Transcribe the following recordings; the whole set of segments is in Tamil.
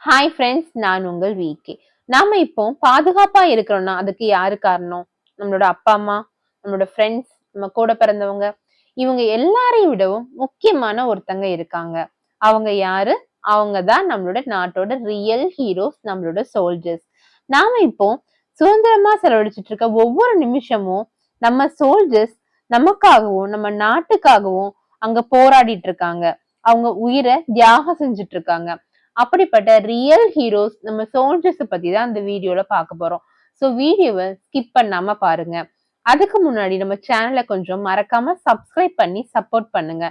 ஹாய் ஃப்ரெண்ட்ஸ், நான் உங்கள் விகே. நாம இப்போ பாதுகாப்பா இருக்கிறோம்னா அதுக்கு யாரு காரணம்? நம்மளோட அப்பா அம்மா, நம்மளோட ஃப்ரெண்ட்ஸ், நம்ம கூட பிறந்தவங்க, இவங்க எல்லாரையும் விடவும் முக்கியமான ஒருத்தங்க இருக்காங்க. அவங்க யாரு? அவங்க தான் நம்மளோட நாட்டோட ரியல் ஹீரோஸ், நம்மளோட சோல்ஜர்ஸ். நாம இப்போ சுதந்திரமா செலவழிச்சிட்டு இருக்க ஒவ்வொரு நிமிஷமும் நம்ம சோல்ஜர்ஸ் நமக்காகவும் நம்ம நாட்டுக்காகவும் அங்க போராடிட்டு இருக்காங்க. அவங்க உயிரை தியாகம் செஞ்சுட்டு இருக்காங்க. அப்படிப்பட்ட ரியல் ஹீரோஸ் நம்ம சோல்ஜர்ஸ் பத்தி தான் அந்த வீடியோல பார்க்க போறோம். சோ வீடியோவை ஸ்கிப் பண்ணாம பாருங்க. அதுக்கு முன்னாடி நம்ம சேனலை கொஞ்சம் மறக்காம சப்ஸ்கிரைப் பண்ணி சப்போர்ட் பண்ணுங்க.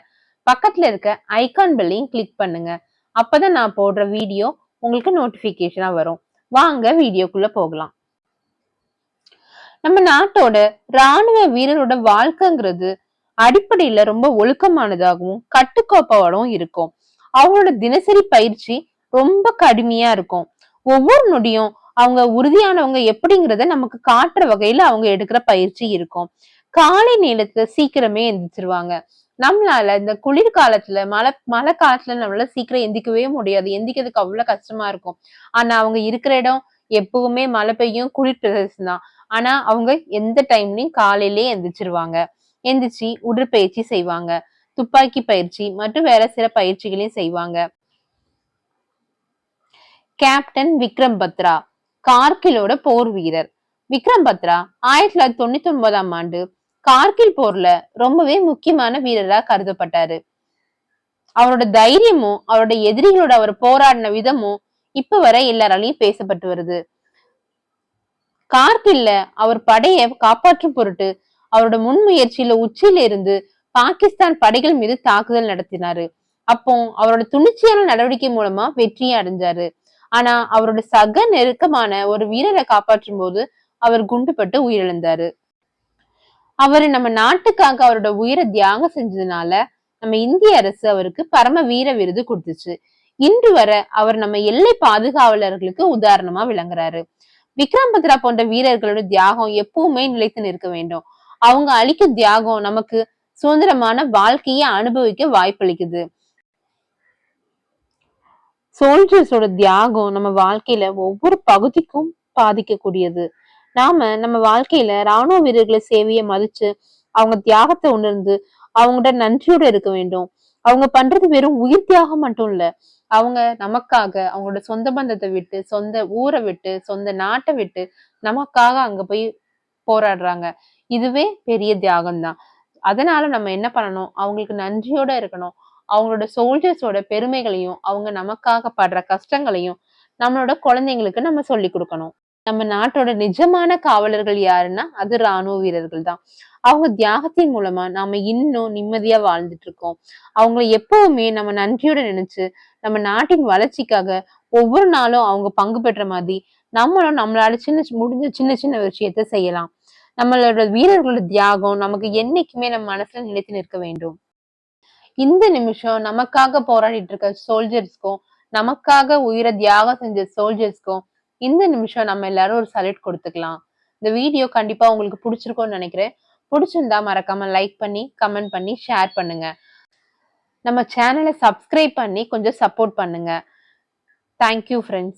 பக்கத்துல இருக்க ஐகான் பெல்லையும் கிளிக் பண்ணுங்க. அப்பதான் நான் போடுற வீடியோ உங்களுக்கு நோட்டிபிகேஷனா வரும். வாங்க வீடியோக்குள்ள போகலாம். நம்ம நாட்டோட ராணுவ வீரரோட வாழ்க்கைங்கிறது அடிப்படையில ரொம்ப ஒழுக்கமானதாகவும் கட்டுக்கோப்பாகவும் இருக்கும். அவங்களோட தினசரி பயிற்சி ரொம்ப கடுமையா இருக்கும். ஒவ்வொரு நொடியும் அவங்க உறுதியானவங்க எப்படிங்கிறத நமக்கு காட்டுற வகையில அவங்க எடுக்கிற பயிற்சி இருக்கும். காலை நேரத்துல சீக்கிரமே எந்திரிச்சிருவாங்க. நம்மளால இந்த குளிர் காலத்துல மழை காலத்துல நம்மளால சீக்கிரம் எந்திக்கவே முடியாது. எந்திக்கிறதுக்கு அவ்வளவு கஷ்டமா இருக்கும். ஆனா அவங்க இருக்கிற இடம் எப்பவுமே மழை பெய்யும், குளிர் பிரதேசம் தான். ஆனா அவங்க எந்த டைம்லயும் காலையிலேயே எந்திரிச்சிருவாங்க. எந்திரிச்சு உடற்பயிற்சி செய்வாங்க, துப்பாக்கி பயிற்சி மற்றும் வேற சில பயிற்சிகளையும் செய்வாங்க. கேப்டன் விக்ரம் பத்ரா கார்கிலோட போர் வீரர். விக்ரம் பத்ரா 1999ஆம் ஆண்டு கார்கில் போர்ல ரொம்பவே முக்கியமான வீரரா கருதப்பட்டாரு. அவரோட தைரியமும் அவரோட எதிரிகளோட அவர் போராடின விதமும் இப்ப வரை எல்லாராலையும் பேசப்பட்டு வருது. கார்கில்ல அவர் படையை காப்பாற்றும் பொருட்டு அவரோட முன்முயற்சியில உச்சியில இருந்து பாகிஸ்தான் படைகள் மீது தாக்குதல் நடத்தினாரு. அப்போ அவரோட துணிச்சலான நடவடிக்கை மூலமா வெற்றியை அடைஞ்சாரு. ஆனா அவரோட சக நெருக்கமான ஒரு வீரரை காப்பாற்றும் போது அவர் குண்டுபட்டு உயிரிழந்தாரு. அவரு நம்ம நாட்டுக்காக அவரோட உயிரை தியாகம் செஞ்சதுனால நம்ம இந்திய அரசு அவருக்கு பரம வீர விருது கொடுத்துச்சு. இன்று வரை அவர் நம்ம எல்லை பாதுகாவலர்களுக்கு உதாரணமா விளங்குறாரு. விக்ரம் பத்ரா போன்ற வீரர்களோட தியாகம் எப்பவுமே நிலைத்து நிற்க வேண்டும். அவங்க அளிக்கும் தியாகம் நமக்கு சுதந்திரமான வாழ்க்கையை அனுபவிக்க வாய்ப்பளிக்குது. சோல்ஜர்ஸோட தியாகம் நம்ம வாழ்க்கையில ஒவ்வொரு பகுதிக்கும் பாதிக்கக்கூடியது. நாம நம்ம வாழ்க்கையில ராணுவ வீரர்களை சேவையை மதிச்சு அவங்க தியாகத்தை உணர்ந்து அவங்கள்ட்ட நன்றியோட இருக்க வேண்டும். அவங்க பண்றது வெறும் உயிர் தியாகம் மட்டும் இல்ல. அவங்க நமக்காக அவங்களோட சொந்த பந்தத்தை விட்டு, சொந்த ஊரை விட்டு, சொந்த நாட்டை விட்டு நமக்காக அங்க போய் போராடுறாங்க. இதுவே பெரிய தியாகம் தான். அதனால நம்ம என்ன பண்ணணும்? அவங்களுக்கு நன்றியோட இருக்கணும். அவங்களோட சோல்ஜர்ஸோட பெருமைகளையும் அவங்க நமக்காக படுற கஷ்டங்களையும் நம்மளோட குழந்தைங்களுக்கு நம்ம சொல்லி கொடுக்கணும். நம்ம நாட்டோட நிஜமான காவலர்கள் யாருன்னா அது ராணுவ வீரர்கள் தான். அவங்க தியாகத்தின் மூலமா நாம இன்னும் நிம்மதியா வாழ்ந்துட்டு இருக்கோம். அவங்களை எப்பவுமே நம்ம நன்றியோட நினைச்சு நம்ம நாட்டின் வளர்ச்சிக்காக ஒவ்வொரு நாளும் அவங்க பங்கு பெற்ற மாதிரி நம்மளும் நம்மளால முடிஞ்ச சின்ன சின்ன விஷயத்த செய்யலாம். நம்மளோட வீரர்களோட தியாகம் நமக்கு என்னைக்குமே நம்ம மனசுல நிலைத்து நிற்க வேண்டும். இந்த நிமிஷம் நமக்காக போராடிட்டு இருக்க சோல்ஜர்ஸ்க்கும், நமக்காக உயிரை தியாகம் செஞ்ச சோல்ஜர்ஸ்க்கும் இந்த நிமிஷம் நம்ம எல்லாரும் ஒரு சல்யூட் கொடுத்துக்கலாம். இந்த வீடியோ கண்டிப்பா உங்களுக்கு பிடிச்சிருக்கும்னு நினைக்கிறேன். பிடிச்சிருந்தா மறக்காம லைக் பண்ணி, கமெண்ட் பண்ணி, ஷேர் பண்ணுங்க. நம்ம சேனலை சப்ஸ்கிரைப் பண்ணி கொஞ்சம் சப்போர்ட் பண்ணுங்க. Thank you friends.